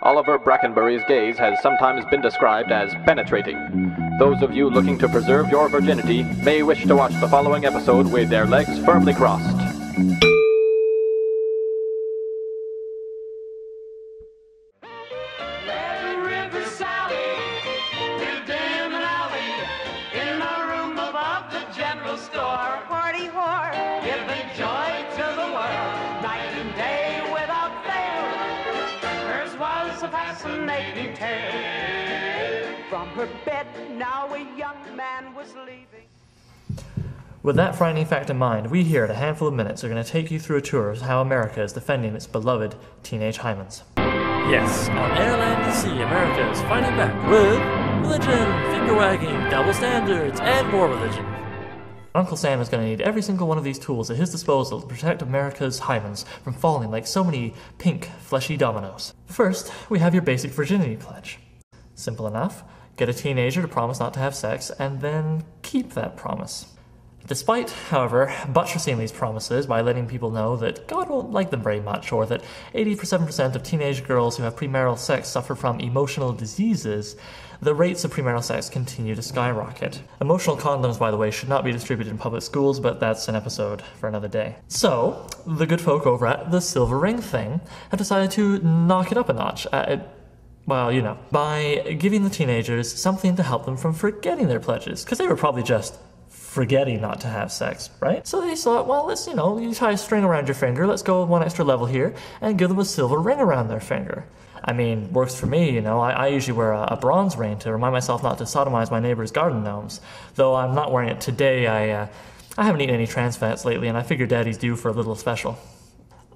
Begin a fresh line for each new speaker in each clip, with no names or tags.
Oliver Brackenbury's gaze has sometimes been described as penetrating. Those of you looking to preserve your virginity may wish to watch the following episode with their legs firmly crossed.
Fascinating tale. From her bed, now a young man was leaving.
With that frightening fact in mind, we here at A Handful of Minutes are going to take you through a tour of how America is defending its beloved teenage hymens.
Yes, on air, land, and sea, America is fighting back with religion, finger-wagging, double standards, and more religion.
Uncle Sam is going to need every single one of these tools at his disposal to protect America's hymens from falling like so many pink, fleshy dominoes. First, we have your basic virginity pledge. Simple enough. Get a teenager to promise not to have sex, and then keep that promise. Despite, however, buttressing these promises by letting people know that God won't like them very much, or that 87% of teenage girls who have premarital sex suffer from emotional diseases, the rates of premarital sex continue to skyrocket. Emotional condoms, by the way, should not be distributed in public schools, but that's an episode for another day. So, the good folk over at the Silver Ring thing have decided to knock it up a notch. Well, you know, by giving the teenagers something to help them from forgetting their pledges, because they were probably just forgetting not to have sex, right? So they thought, well, let's, you tie a string around your finger, let's go one extra level here, and give them a silver ring around their finger. I mean, works for me, I usually wear a bronze ring to remind myself not to sodomize my neighbor's garden gnomes. Though I'm not wearing it today, I haven't eaten any trans fats lately, and I figure Daddy's due for a little special.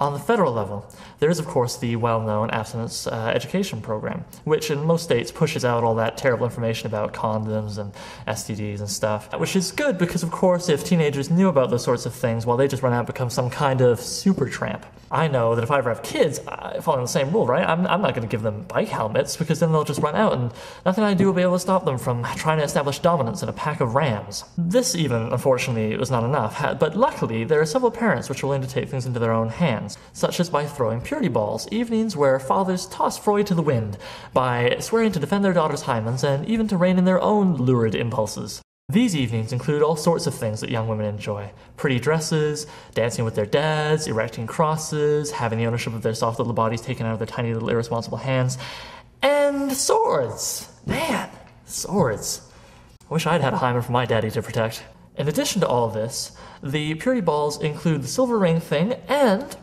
On the federal level, there is, of course, the well-known abstinence education program, which in most states pushes out all that terrible information about condoms and STDs and stuff, which is good because, of course, if teenagers knew about those sorts of things, well, they just run out and become some kind of super tramp. I know that if I ever have kids, following the same rule, right? I'm not going to give them bike helmets because then they'll just run out and nothing I do will be able to stop them from trying to establish dominance in a pack of rams. This even, unfortunately, was not enough, but luckily there are several parents which are willing to take things into their own hands, such as by throwing purity balls, evenings where fathers toss Freud to the wind, by swearing to defend their daughters' hymens, and even to rein in their own lurid impulses. These evenings include all sorts of things that young women enjoy. Pretty dresses, dancing with their dads, erecting crosses, having the ownership of their soft little bodies taken out of their tiny little irresponsible hands, and swords! Man, swords. I wish I'd had a hymen for my daddy to protect. In addition to all of this, the purity balls include the silver ring thing, and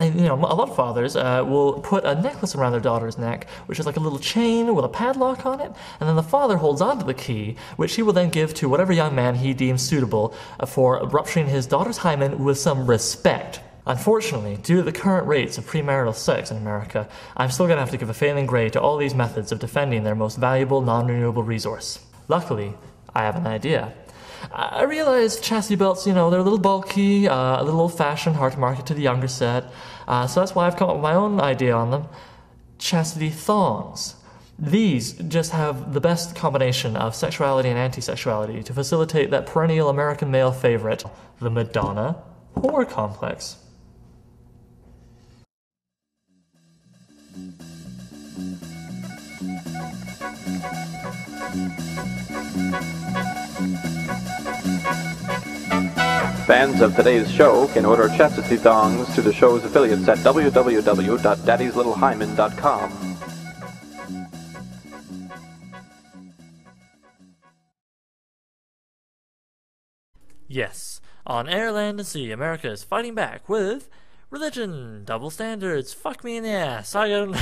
a lot of fathers will put a necklace around their daughter's neck, which is like a little chain with a padlock on it, and then the father holds onto the key, which he will then give to whatever young man he deems suitable for rupturing his daughter's hymen with some respect. Unfortunately, due to the current rates of premarital sex in America, I'm still going to have to give a failing grade to all these methods of defending their most valuable non-renewable resource. Luckily, I have an idea. I realize chastity belts, they're a little bulky, a little old-fashioned, hard to market to the younger set, so that's why I've come up with my own idea on them. Chastity thongs. These just have the best combination of sexuality and anti-sexuality to facilitate that perennial American male favorite, the Madonna whore complex.
Fans of today's show can order chastity thongs to the show's affiliates at www.daddyslittlehymen.com.
Yes, on air, land, and sea, America is fighting back with religion, double standards, fuck me in the ass. I don't